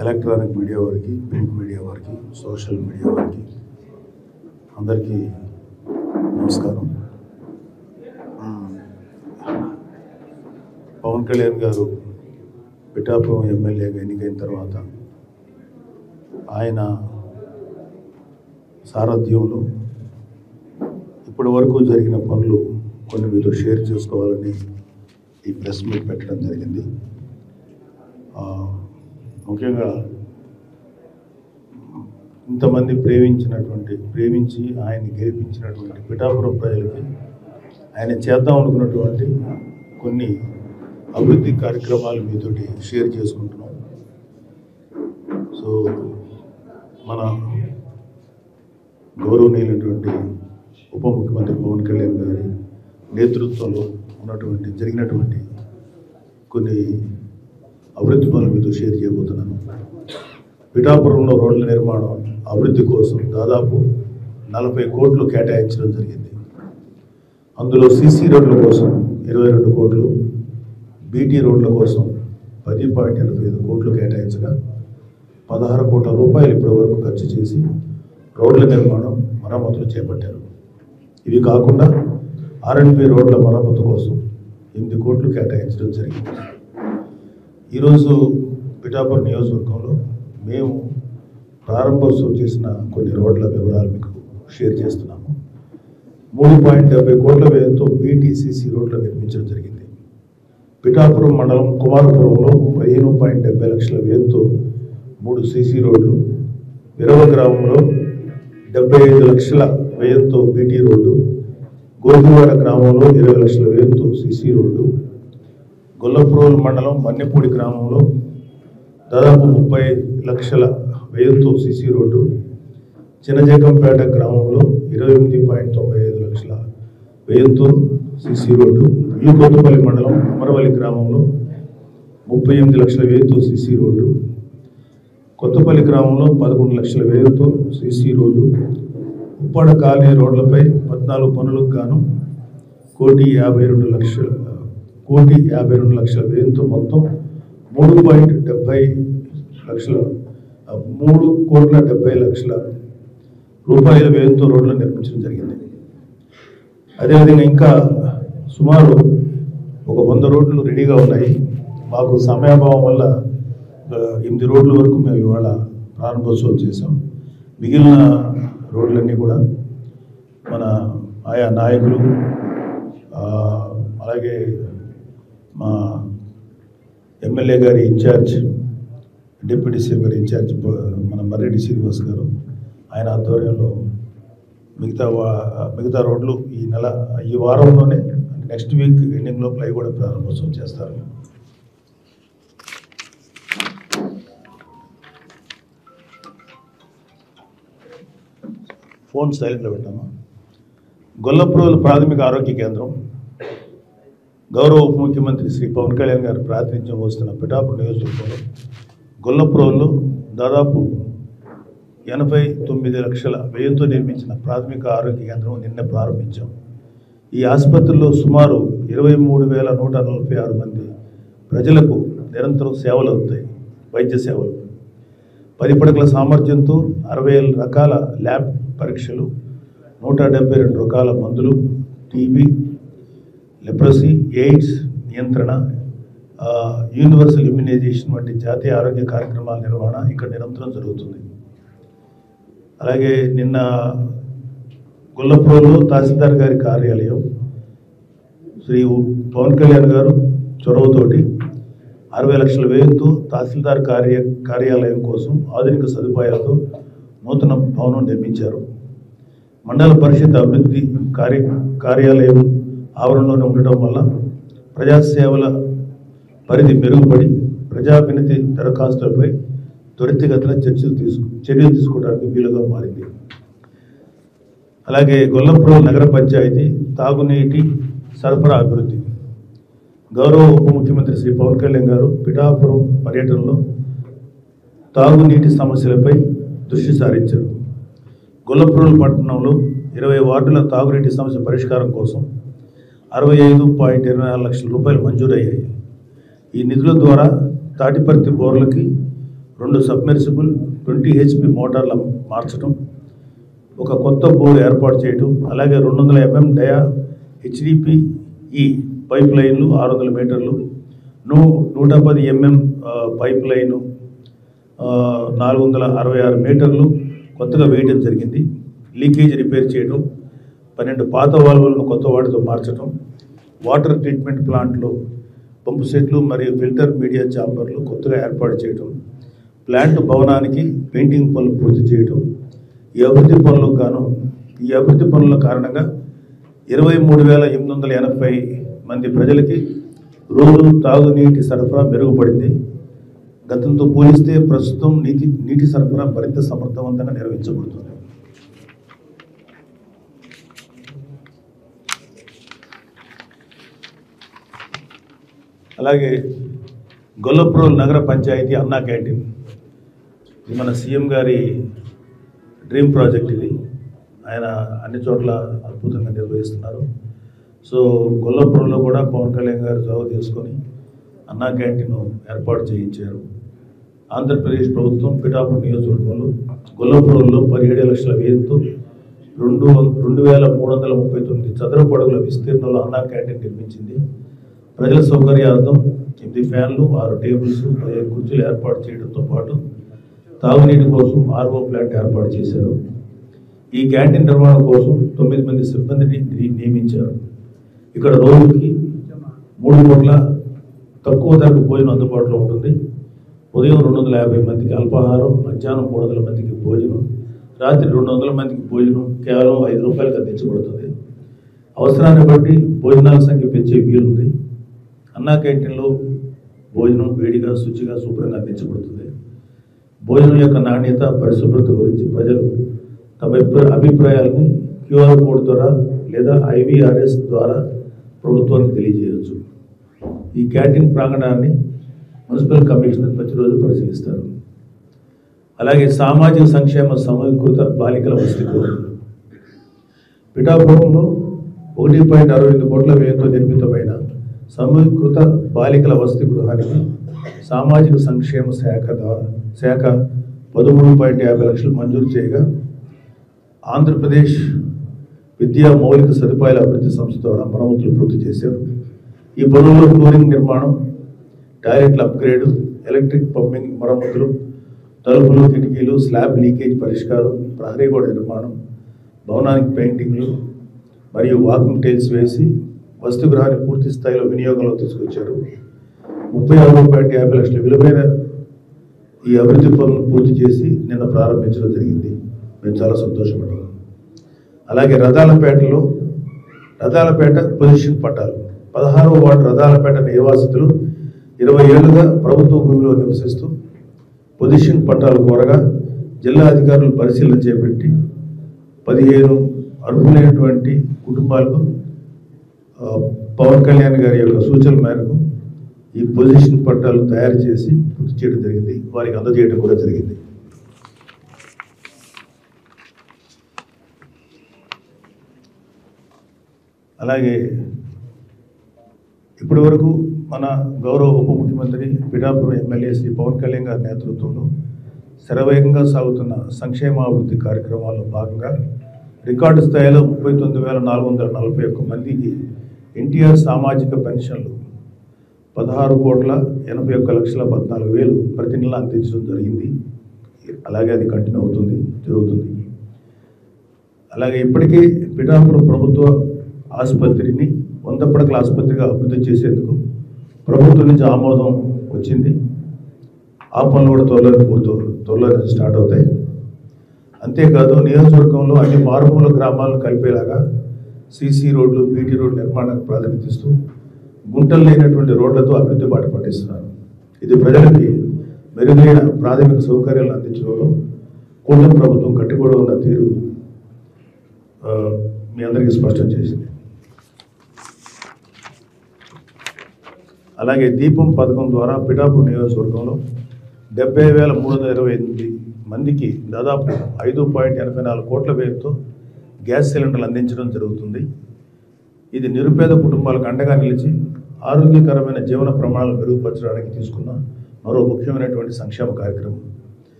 Electronic media వారికి, print media వారికి, social media వారికి అందరికీ నమస్కారం. పవన్ కళ్యాణ్ గారు పిఠాపురం ఎమ్మెల్యేగా ఎన్నికైన తర్వాత ఆయన సారథ్యంలో ఇప్పటి వరకు జరిగిన పనులు కొన్ని మీతో షేర్ చేసుకోవాలని ఈ ప్రెస్ మీట్ పెట్టడం జరిగింది. ముఖ్యంగా ఇంతమంది ప్రేమించి ఆయన్ని గెలిపించినటువంటి పిఠాపురం ప్రజలకి ఆయన చేద్దాం అనుకున్నటువంటి కొన్ని అభివృద్ధి కార్యక్రమాలు మీతోటి షేర్ చేసుకుంటున్నాం. సో మన గౌరవనీయులైనటువంటి ఉప ముఖ్యమంత్రి పవన్ కళ్యాణ్ గారి నేతృత్వంలో జరిగినటువంటి కొన్ని అభివృద్ధి పనులు మీతో షేర్ చేయబోతున్నాను. పిఠాపురంలో రోడ్ల నిర్మాణం అభివృద్ధి కోసం దాదాపు 40 కోట్లు కేటాయించడం జరిగింది. అందులో సీసీ రోడ్ల కోసం 22 కోట్లు, బీటీ రోడ్ల కోసం 10.85 కోట్లు కేటాయించగా 16 కోట్ల రూపాయలు ఇప్పటి వరకు ఖర్చు చేసి రోడ్ల నిర్మాణం మరమ్మతులు చేపట్టారు. ఇవి కాకుండా ఆర్ఎండ్బి రోడ్ల మరమ్మతు కోసం 8 కోట్లు కేటాయించడం జరిగింది. ఈరోజు పిఠాపురం నియోజకవర్గంలో మేము ప్రారంభోత్సవం చేసిన కొన్ని రోడ్ల వివరాలు మీకు షేర్ చేస్తున్నాము. 3.70 కోట్ల వ్యయంతో బీటీసీసీ రోడ్లు నిర్మించడం జరిగింది. పిఠాపురం మండలం కుమారపురంలో 15.70 లక్షల వ్యయంతో 3 సీసీ రోడ్లు, విరవ గ్రామంలో 75 లక్షల వ్యయంతో బీటీ రోడ్డు, గోగువాడ గ్రామంలో 20 లక్షల వ్యయంతో సీసీ రోడ్డు, గొల్లప్రోలు మండలం మన్నెపూడి గ్రామంలో దాదాపు 30 లక్షల వ్యయంతో సీసీ రోడ్డు, చిన్నజేకంపేట గ్రామంలో 28.95 లక్షల వ్యయంతో సీసీ రోడ్డు, ఈ కొత్తపల్లి మండలం అమరవల్లి గ్రామంలో 38 లక్షల వ్యయంతో సీసీ రోడ్డు, కొత్తపల్లి గ్రామంలో 11 లక్షల వ్యయంతో సీసీ రోడ్డు, ఉప్పాడ కాలనీ రోడ్లపై 14 పనులకు గాను 1,52 లక్షల వ్యయంతో మొత్తం 3,70 లక్షల రూపాయల వ్యయంతో రోడ్లు నిర్మించడం జరిగింది. అదేవిధంగా ఇంకా సుమారు ఒక 100 రోడ్లు రెడీగా ఉన్నాయి. మాకు సమయాభావం వల్ల 8 రోడ్ల వరకు మేము ఇవాళ ప్రారంభోత్సవం చేసాం. మిగిలిన రోడ్లన్నీ కూడా మన ఆయా నాయకులు, అలాగే మా ఎమ్మెల్యే గారి ఇన్ఛార్జ్, డిప్యూటీ సీఎం గారి ఇన్ఛార్జ్ మన మర్రెడ్డి శ్రీనివాస్ గారు, ఆయన ఆధ్వర్యంలో మిగతా రోడ్లు ఈ వారంలోనే, నెక్స్ట్ వీక్ ఎండింగ్ లోపల అవి కూడా ప్రారంభోత్సవం చేస్తారు. ఫోన్ సైలెంట్లో పెట్టామా. గొల్లప్రోలు ప్రాథమిక ఆరోగ్య కేంద్రం గౌరవ ఉప ముఖ్యమంత్రి శ్రీ పవన్ కళ్యాణ్ గారు ప్రాతినిధ్యం వస్తున్న పిఠాపురం నియోజకవర్గంలో గొల్లప్రోలు దాదాపు 89 లక్షల వ్యయంతో నిర్మించిన ప్రాథమిక ఆరోగ్య కేంద్రం నిన్న ప్రారంభించాం. ఈ ఆసుపత్రిలో సుమారు 23,146 మంది ప్రజలకు నిరంతరం సేవలు అవుతాయి. వైద్య సేవలు 10 పడకల సామర్థ్యంతో 60 రకాల ల్యాబ్ పరీక్షలు, 172 రకాల మందులు, టీబీ, లెప్రసీ, ఎయిడ్స్ నియంత్రణ, యూనివర్సల్ ఇమ్యునైజేషన్ వంటి జాతీయ ఆరోగ్య కార్యక్రమాల నిర్వహణ ఇక్కడ నిరంతరం జరుగుతుంది. అలాగే నిన్న గొల్లప్రోలు తహసీల్దార్ గారి కార్యాలయం శ్రీ పవన్ కళ్యాణ్ గారు చొరవతోటి 60 లక్షల వ్యయంతో తహసీల్దార్ కార్యాలయం కోసం ఆధునిక సదుపాయాలతో నూతన భవనం నిర్మించారు. మండల పరిషత్ అభివృద్ధి కార్యాలయం ఆవరణలోనే ఉండటం వల్ల ప్రజాసేవల పరిధి మెరుగుపడి ప్రజావినతి దరఖాస్తులపై త్వరితగతిన చర్యలు తీసుకోవడానికి వీలుగా మారింది. అలాగే గొల్లప్రోలు నగర పంచాయతీ తాగునీటి సరఫరా అభివృద్ధి గౌరవ ఉప ముఖ్యమంత్రి శ్రీ పవన్ కళ్యాణ్ గారు పిఠాపురం పర్యటనలో తాగునీటి సమస్యలపై దృష్టి సారించారు. గొల్లప్రోలు పట్టణంలో 20 వార్డుల తాగునీటి సమస్య పరిష్కారం కోసం 65.24 లక్షల రూపాయలు మంజూరయ్యాయి. ఈ నిధుల ద్వారా తాటిపర్తి బోర్లకి 2 సబ్మెర్సిబుల్ 20 HP మోటార్ల మార్చడం, ఒక కొత్త బోర్ ఏర్పాటు చేయడం, అలాగే 200 mm డయా HDPE పైప్ లైన్లు 600 మీటర్లు, 110 mm పైప్ లైను 466 మీటర్లు కొత్తగా వేయడం జరిగింది. లీకేజ్ రిపేర్ చేయడం, 12 పాత వాల్వులను కొత్త వాటితో మార్చడం, వాటర్ ట్రీట్మెంట్ ప్లాంట్లో పంపు సెట్లు మరియు ఫిల్టర్ మీడియా ఛాంబర్లు కొత్తగా ఏర్పాటు చేయడం, ప్లాంట్ భవనానికి పెయింటింగ్ పనులు పూర్తి చేయడం. ఈ అభివృద్ధి పనుల కారణంగా 23,880 మంది ప్రజలకి రోజు తాగునీటి సరఫరా మెరుగుపడింది. గతంతో పోలిస్తే ప్రస్తుతం నీటి సరఫరా మరింత సమర్థవంతంగా నిర్వహించబడుతుంది. అలాగే గొల్లప్రోల్ నగర పంచాయతీ అన్నా క్యాంటీన్, ఇది మన సీఎం గారి డ్రీమ్ ప్రాజెక్ట్. ఇది ఆయన అన్ని చోట్ల అద్భుతంగా నిర్వహిస్తున్నారు. సో గొల్లప్రోల్లో కూడా పవన్ కళ్యాణ్ గారు చొరవ తీసుకొని అన్నా క్యాంటీన్ ఏర్పాటు చేయించారు. ఆంధ్రప్రదేశ్ ప్రభుత్వం పిఠాపురం నియోజకవర్గంలో గొల్లప్రోల్లో 17 లక్షల వ్యయంతో 2,339 చదరపు అడుగుల విస్తీర్ణంలో అన్నా క్యాంటీన్ నిర్మించింది. ప్రజల సౌకర్యార్థం 8 ఫ్యాన్లు, 6 టేబుల్స్, 15 కుర్చీలు ఏర్పాటు చేయడంతో పాటు తాగునీటి కోసం RO ప్లాంట్ ఏర్పాటు చేశారు. ఈ క్యాంటీన్ నిర్వహణ కోసం 9 మంది సిబ్బందిని నియమించారు. ఇక్కడ రోజుకి 3 పూట్ల తక్కువ ధరకు భోజనం అందుబాటులో ఉంటుంది. ఉదయం 250 మందికి అల్పాహారం, మధ్యాహ్నం 300 మందికి భోజనం, రాత్రి 200 మందికి భోజనం కేవలం 5 రూపాయలకు అందించబడుతుంది. అవసరాన్ని బట్టి భోజనాల సంఖ్య పెంచే వీలుంది. అన్నా క్యాంటీన్లో భోజనం వేడిగా, శుచిగా, శుభ్రంగా అందించబడుతుంది. భోజనం యొక్క నాణ్యత, పరిశుభ్రత గురించి ప్రజలు తమ అభిప్రాయాలని QR కోడ్ ద్వారా లేదా IVRS ద్వారా ప్రభుత్వానికి తెలియజేయవచ్చు. ఈ క్యాంటీన్ ప్రాంగణాన్ని మున్సిపల్ కమిషనర్ ప్రతిరోజు పరిశీలిస్తారు. అలాగే సామాజిక సంక్షేమ సమీకృత బాలికల వసతి గృహం పిఠాపురంలో 1.65 కోట్ల వ్యయంతో నిర్మితమైన సమీకృత బాలికల వసతి గృహానికి సామాజిక సంక్షేమ శాఖ 13.50 లక్షలు మంజూరు చేయగా ఆంధ్రప్రదేశ్ విద్యా మౌలిక సదుపాయాల అభివృద్ధి సంస్థ ద్వారా మరమ్మతులు పూర్తి చేశారు. ఈ పనుల్లో ఫ్లోరింగ్ నిర్మాణం, టాయిలెట్ల అప్గ్రేడు, ఎలక్ట్రిక్ పంపింగ్ మరమ్మతులు, తలుపులు, కిటికీలు, స్లాబ్ లీకేజ్ పరిష్కారం, ప్రహరీ గోడ నిర్మాణం, భవనానికి పెయింటింగ్లు మరియు వాకింగ్ టైల్స్ వేసి వసతి గృహాన్ని పూర్తి స్థాయిలో వినియోగంలో తీసుకొచ్చారు. 36.50 లక్షల విలువైన ఈ అభివృద్ధి పనులను పూర్తి చేసి నిన్న ప్రారంభించడం జరిగింది. మేము చాలా సంతోషపడ్డాం. అలాగే రథాలపేట పొజిషన్ పట్టాలు 16వ వార్డు రథాలపేట నివాసితులు 20 ఏళ్లుగా ప్రభుత్వ భూమిలో నివసిస్తూ పొజిషన్ పట్టాలు కోరగా జిల్లా అధికారులు పరిశీలన చేపట్టి 15 అర్హులైనటువంటి కుటుంబాలకు పవన్ కళ్యాణ్ గారి యొక్క సూచనల మేరకు ఈ పొజిషన్ పట్టాలు తయారు చేసి పూర్తి చేయడం జరిగింది. వారికి అందజేయడం కూడా జరిగింది. అలాగే ఇప్పటి వరకు మన గౌరవ ఉప ముఖ్యమంత్రి పిఠాపురం ఎమ్మెల్యే శ్రీ పవన్ కళ్యాణ్ గారి నేతృత్వంలో శరవేగంగా సాగుతున్న సంక్షేమాభివృద్ధి కార్యక్రమాల్లో భాగంగా రికార్డు స్థాయిలో 39,441 మందికి NTR సామాజిక పెన్షన్లు 16,81,14,000 ప్రతి నెల అందించడం జరిగింది. అలాగే అది కంటిన్యూ జరుగుతుంది. అలాగే ఇప్పటికీ పిఠాపురం ప్రభుత్వ ఆసుపత్రిని 100 పడకల ఆసుపత్రిగా అభివృద్ధి చేసేందుకు ప్రభుత్వం నుంచి ఆమోదం వచ్చింది. ఆ పనులు కూడా త్వరలో స్టార్ట్ అవుతాయి. అంతేకాదు నియోజకవర్గంలో అన్ని మారుమూల గ్రామాలను కలిపేలాగా CC రోడ్లు, BT రోడ్లు నిర్మాణానికి ప్రాధాన్యత ఇస్తూ గుంటలు లేనటువంటి రోడ్లతో అభివృద్ధి బాట పట్టిస్తున్నారు. ఇది ప్రజలకి మెరుగైన ప్రాథమిక సౌకర్యాలను అందించడంలో కూటమి ప్రభుత్వం కట్టుబడి ఉన్న తీరు మీ అందరికీ స్పష్టం చేసింది. అలాగే దీపం పథకం ద్వారా పిఠాపురం నియోజకవర్గంలో 70,328 మందికి దాదాపు 5.84 కోట్ల వ్యయంతో గ్యాస్ సిలిండర్లు అందించడం జరుగుతుంది. ఇది నిరుపేద కుటుంబాలకు అండగా నిలిచి ఆరోగ్యకరమైన జీవన ప్రమాణాలు మెరుగుపరచడానికి తీసుకున్న మరో ముఖ్యమైనటువంటి సంక్షేమ కార్యక్రమం.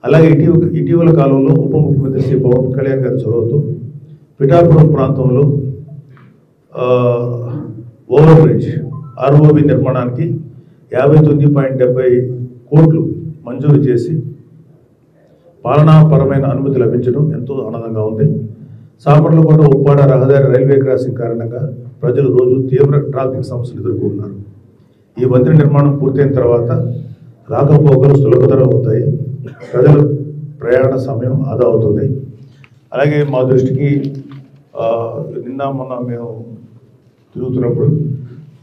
అలాగే ఇటీవల కాలంలో ఉప ముఖ్యమంత్రి శ్రీ పవన్ కళ్యాణ్ గారి చొరవతో పిఠాపురం ప్రాంతంలో ఓవర్ బ్రిడ్జ్ ఆర్ఓబి నిర్మాణానికి 59.70 కోట్లు మంజూరు చేసి పాలనాపరమైన అనుమతి లభించడం ఎంతో ఆనందంగా ఉంది. సామర్లకోట ఉప్పాడ రహదారి రైల్వే క్రాసింగ్ కారణంగా ప్రజలు రోజు తీవ్ర ట్రాఫిక్ సమస్యలు ఎదుర్కొంటున్నారు. ఈ వంతెన నిర్మాణం పూర్తయిన తర్వాత రాకపోకలు సులభతరం అవుతాయి, ప్రజల ప్రయాణ సమయం ఆదా అవుతుంది. అలాగే మా దృష్టికి నిన్న మొన్న మేము తిరుగుతున్నప్పుడు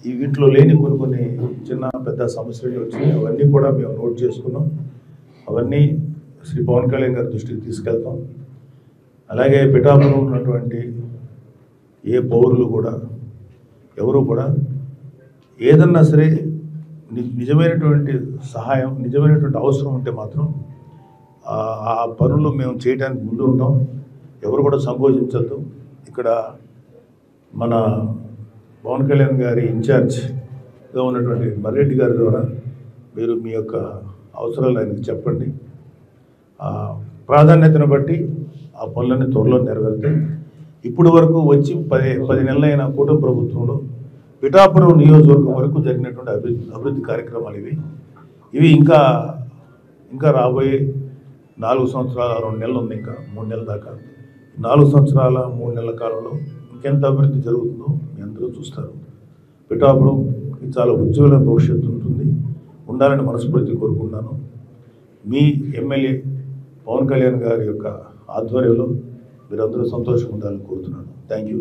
ఈ వీటిలో లేని కొన్ని చిన్న పెద్ద సమస్యలు వచ్చినాయి. అవన్నీ కూడా మేము నోట్ చేసుకున్నాం. అవన్నీ శ్రీ పవన్ కళ్యాణ్ గారి దృష్టికి తీసుకెళ్తాం. అలాగే పిఠాపురం ఉన్నటువంటి ఏ పౌరులు కూడా ఎవరు కూడా ఏదన్నా సరే నిజమైనటువంటి సహాయం, నిజమైనటువంటి అవసరం ఉంటే మాత్రం ఆ పనులు మేము చేయడానికి ముందు ఉంటాం. ఎవరు కూడా సంకోచించద్దు. ఇక్కడ మన పవన్ కళ్యాణ్ గారి ఇన్ఛార్జ్గా ఉన్నటువంటి మర్రెడ్డి గారి ద్వారా మీరు మీ యొక్క అవసరాలు ఆయనకు చెప్పండి. ప్రాధాన్యతను బట్టి ఆ పనులన్నీ త్వరలో నెరవేరుతాయి. ఇప్పటి వరకు వచ్చి 10 నెలలైన కూటమి ప్రభుత్వంలో పిఠాపురం నియోజకవర్గం వరకు జరిగినటువంటి అభివృద్ధి కార్యక్రమాలు ఇవి ఇంకా రాబోయే 4 సంవత్సరాల 2 నెలలు ఉంది, ఇంకా 3 నెలల దాకా. 4 సంవత్సరాల 3 నెలల కాలంలో ఇంకెంత అభివృద్ధి జరుగుతుందో మీ అందరూ చూస్తారు. పిఠాపురంకి చాలా ఉజ్వల భవిష్యత్తు ఉండాలని మనస్ఫూర్తి కోరుకుంటున్నాను. మీ ఎమ్మెల్యే పవన్ కళ్యాణ్ గారి యొక్క ఆధ్వర్యంలో మీరందరూ సంతోషంగా ఉండాలని కోరుతున్నాను. Thank you.